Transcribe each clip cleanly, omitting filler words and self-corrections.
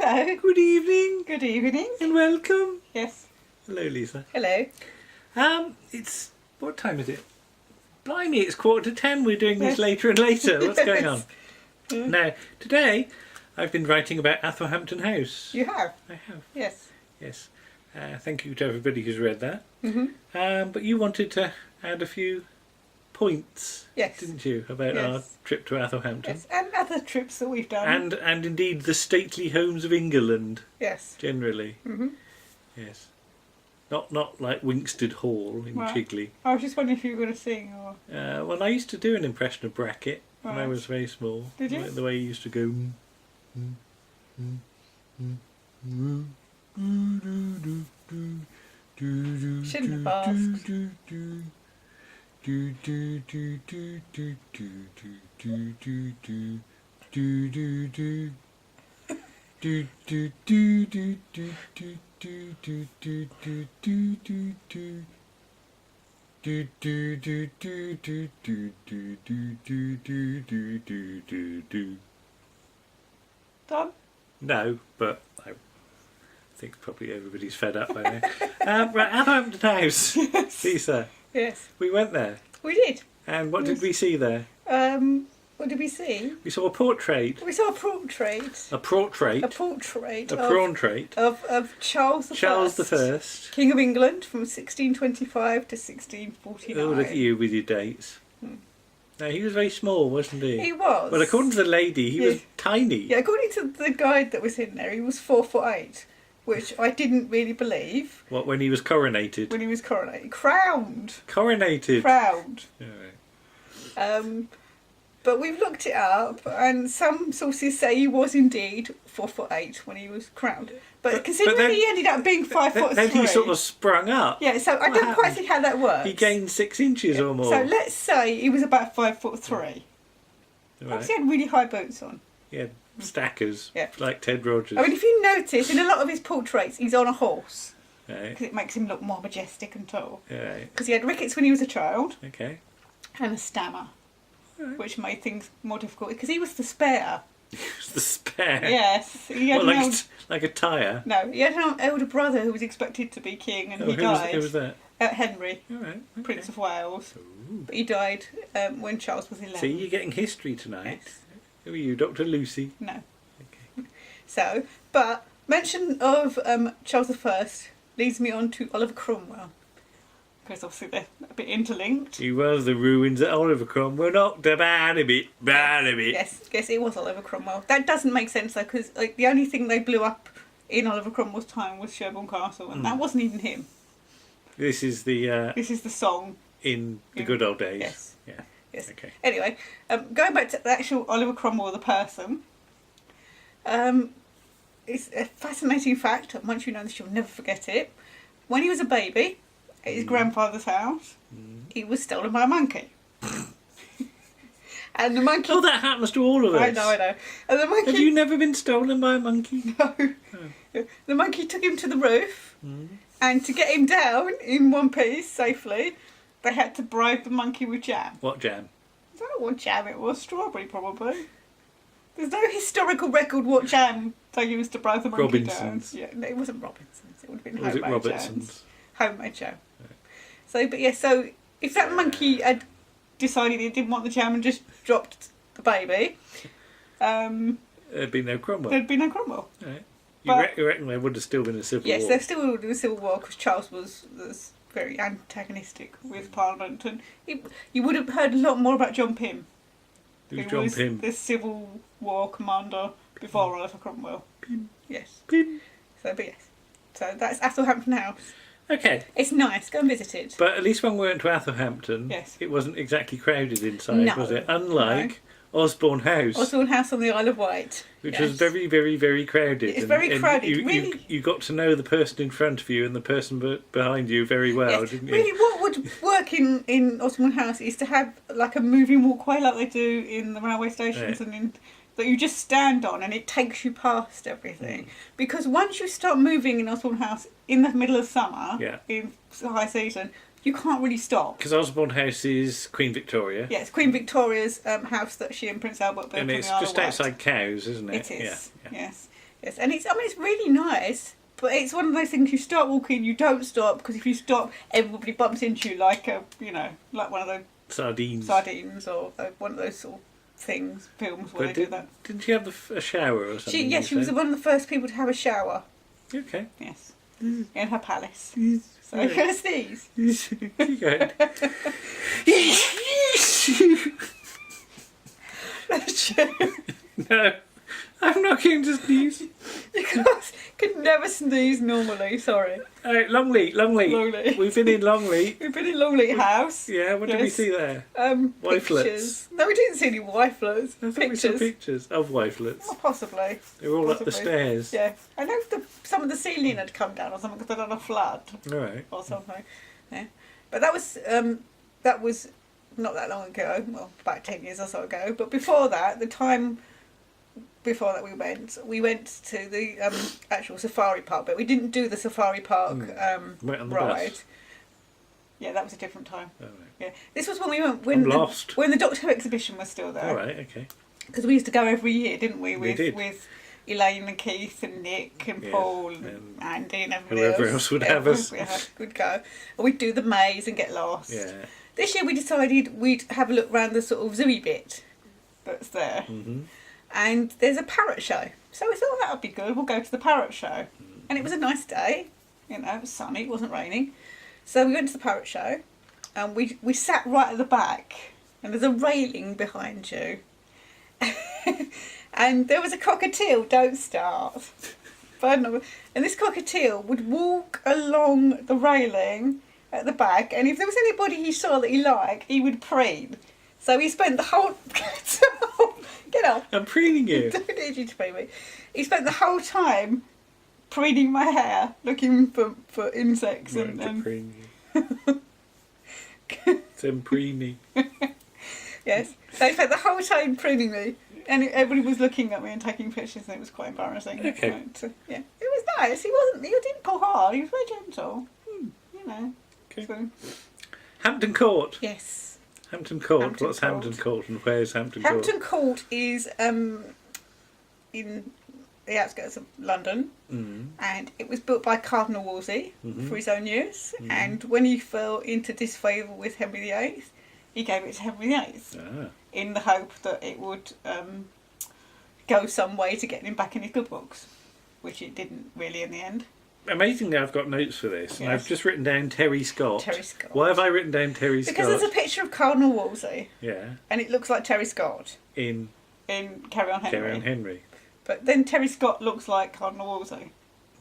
Hello. Good evening. Good evening. And welcome. Yes. Hello, Lisa. Hello. It's... What time is it? Blimey, it's 9:45. We're doing this later and later. What's going on? Now, today, I've been writing about Athelhampton House. You have? I have. Yes. Yes. Thank you to everybody who's read that. But you wanted to add a few points, Yes. didn't you, about our trip to Athelhampton? Yes. And other trips that we've done. And indeed the stately homes of England, yes. generally. Yes. Not like Winkstead Hall in Chigley. I was just wondering if you were going to sing or... Well, I used to do an impression of Brackett when I was very small. Did you? Like the way he used to go... Shouldn't have asked. Done? No, but I think probably everybody's fed up by now. Right, Athelhampton House. Lisa, Yes. we went there. We did. And what did we see there? What did we see? We saw a portrait. We saw a portrait. A portrait. A portrait. A portrait. Of Charles I. Charles the First. King of England from 1625 to 1649. Oh, look at you with your dates. No, he was very small, wasn't he? He was. Well, according to the lady, he was tiny. Yeah, according to the guide that was in there, he was 4'8", which I didn't really believe. What, when he was coronated? When he was coronated. Crowned. Coronated. Crowned. All right. But we've looked it up, and some sources say he was indeed 4'8" when he was crowned. But considering then, he ended up being 5'3", then he sort of sprung up. Yeah, so I don't quite see how that works. He gained 6 inches or more. So let's say he was about 5'3". Right. Perhaps he had really high boots on. He had stackers, Yeah. like Ted Rogers. I mean, if you notice, in a lot of his portraits, he's on a horse. Right. Because it makes him look more majestic and tall. Right. Because he had rickets when he was a child. Okay. And a stammer. Right. Which made things more difficult. Because he was the spare. It's the spare. Yes. He had Well, like a tyre. No, he had an elder brother who was expected to be king and he died. Who was that? Henry, All right. Okay. Prince of Wales. Ooh. But he died when Charles was 11. See, you're getting history tonight. Yes. Who are you, Dr. Lucy? No. Okay. So, but mention of Charles I leads me on to Oliver Cromwell. Because obviously they're a bit interlinked. He was the ruins that Oliver Cromwell knocked about a bit. Yes, it was Oliver Cromwell. That doesn't make sense though, because like, the only thing they blew up in Oliver Cromwell's time was Sherborne Castle, and that wasn't even him. This is the song. in the good old days. Yes. Yeah. Yes. Okay. Anyway, going back to the actual Oliver Cromwell, the person, it's a fascinating fact. Once you know this, you'll never forget it. When he was a baby, at his grandfather's house, he was stolen by a monkey. And the monkey... Oh, that happens to all of us. I know. And the monkey... Have you never been stolen by a monkey? No. Oh. The monkey took him to the roof, and to get him down in one piece safely, they had to bribe the monkey with jam. What jam? I don't know what jam it was. Strawberry, probably. There's no historical record what jam they used to bribe the monkey Robinson's. down. Yeah, no, it wasn't Robinson's. It would have been Was it homemade Robertson's? jams. Homemade jam. Right. So, but yeah, so if that monkey had decided he didn't want the jam and just dropped the baby, There'd be no Cromwell. there'd be no Cromwell. Right. But- You reckon there would have still been a civil war? Yes, there still would have been a civil war because Charles was very antagonistic with Parliament, and you would have heard a lot more about John Pym. Who's Who John was Pym? the Civil War commander before Oliver Cromwell. Pym. Yes. Pym. So, but yes. So that's Athelhampton House. Okay. It's nice. Go and visit it. But at least when we went to Athelhampton, Yes. it wasn't exactly crowded inside, No. was it? Unlike Osborne House, Osborne House on the Isle of Wight. which Yes. was very, very, very crowded. It's very crowded, really. You got to know the person in front of you and the person behind you very well, Yes. didn't you? Really, what would work in Osborne House is to have like a moving walkway like they do in the railway stations Right. and that you just stand on and it takes you past everything. Because once you start moving in Osborne House in the middle of summer, in high season, you can't really stop. Because Osborne House is Queen Victoria. Yeah, it's Queen Victoria's house that she and Prince Albert built And on it's the Isle just of Wight. outside Cowes, isn't it? It is, Yeah. yes. Yes, and it's really nice, but it's one of those things you start walking, you don't stop, because if you stop, everybody bumps into you like like one of those sardines or one of those sort of films where they do that. Didn't she have a shower or something? She was one of the first people to have a shower. Okay. Yes. In her palace. So Yeah. can I sneeze? Keep going. No, I'm not going to sneeze. You guys could never sneeze normally, sorry. Alright, Longleat. Longleat. We've been in Longleat. We've been in Longleat House. Yeah, what did we see there? Wifelets. Pictures. No, we didn't see any wifelets. I thought we saw pictures of wifelets. Oh, possibly. They were all up the stairs. Yeah. I know some of the ceiling had come down or something because they'd had a flood. Alright. Or something. Yeah. But that was not that long ago, well, about 10 years or so ago. But before that, we went to the actual safari park, but we didn't do the safari park Went on the ride. bus. Yeah, that was a different time. All right. Yeah, this was when we went I'm lost. when the Doctor Who exhibition was still there. All right, okay. Because we used to go every year, didn't we? We did. With Elaine and Keith and Nick and Paul and Andy and everybody whoever else would have us. We'd go. And we'd do the maze and get lost. Yeah. This year we decided we'd have a look round the sort of zooey bit that's there. Mm-hmm. And there's a parrot show. So we thought that would be good. We'll go to the parrot show. And it was a nice day. It was sunny. It wasn't raining. So we went to the parrot show. And we sat right at the back. And there's a railing behind you. And there was a cockatiel, don't start. And this cockatiel would walk along the railing at the back. And if there was anybody he saw that he liked, he would preen. So he spent the whole... Get up. I'm preening you. I don't need you to preen me. He spent the whole time preening my hair, looking for insects and preen you. It's preening. Yes. So he spent the whole time preening me. And everybody was looking at me and taking pictures, and it was quite embarrassing. Okay. But, yeah, it was nice. He didn't pull hard. He was very gentle. You know. Okay. So. Hampton Court. Yes. Hampton Court. What's Hampton Court and where's Hampton Court? Hampton Court is in the outskirts of London, and it was built by Cardinal Wolsey for his own use. And when he fell into disfavour with Henry VIII, he gave it to Henry VIII in the hope that it would go some way to getting him back in his good books, which it didn't really in the end. Amazingly, I've got notes for this, and I've just written down Terry Scott. Terry Scott. Why have I written down Terry Scott? Because there's a picture of Cardinal Wolsey. Yeah. And it looks like Terry Scott. In Carry On Henry. Carry On Henry. But then Terry Scott looks like Cardinal Wolsey.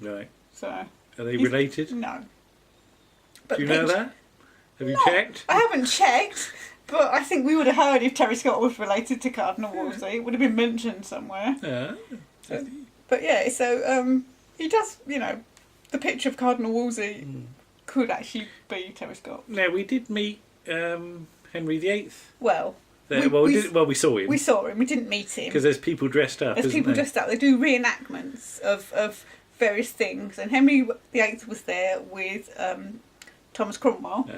Right. So. Are they related? No. But do you know that? Have you checked? I haven't checked, but I think we would have heard if Terry Scott was related to Cardinal Wolsey. It would have been mentioned somewhere. Yeah. But yeah, so he does, the picture of Cardinal Wolsey could actually be Terry Scott. Now, we did meet Henry VIII. Well, we saw him. We saw him. We didn't meet him. Because there's people dressed up, There's people dressed up. They do reenactments of various things. And Henry VIII was there with Thomas Cromwell.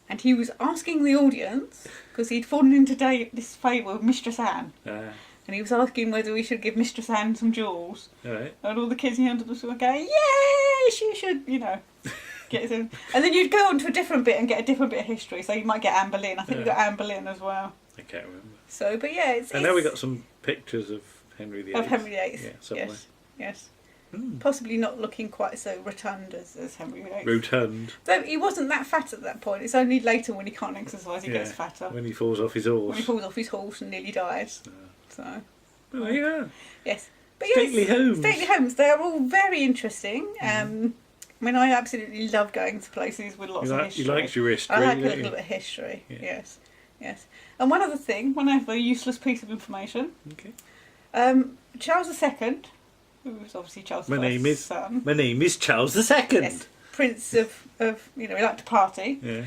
And he was asking the audience, because he'd fallen into disfavour with Mistress Anne. And he was asking whether we should give Mistress Anne some jewels. Right. And all the kids in the audience were going, yes, you should, get some. And then you'd go on to a different bit and get a different bit of history. So you might get Anne Boleyn. I think we got Anne Boleyn as well. I can't remember. So, but yeah, I know we got some pictures of Henry VIII. Of Henry VIII. Yeah, somewhere. Yes. Possibly not looking quite so rotund as Henry VIII. Rotund. Though he wasn't that fat at that point. It's only later when he can't exercise he gets fatter. When he falls off his horse. When he falls off his horse and nearly dies. So. Well, there you go. Yes. But Stately homes. Stately homes. They are all very interesting. I absolutely love going to places with lots of history. You like your history. I like a little bit of history. Yeah. Yes. And one other useless piece of information. Okay. Charles II, who was obviously Charles I's son. My name is Charles II. Yes. Prince of he liked to party. Yeah.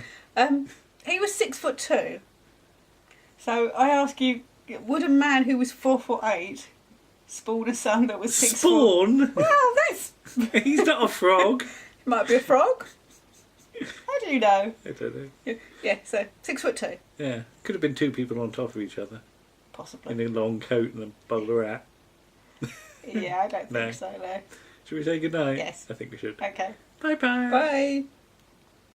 He was 6'2". So I ask you, would a man who was 4'8" spawn a son that was 6 Spawn? Well, that's... He's not a frog. Might be a frog. How do you know? I don't know. Yeah, so 6'2". Yeah. Could have been two people on top of each other. Possibly. In a long coat and a bowler hat. Yeah, I don't think No. so, no. Should we say goodnight? Yes. I think we should. Okay. Bye-bye. Bye.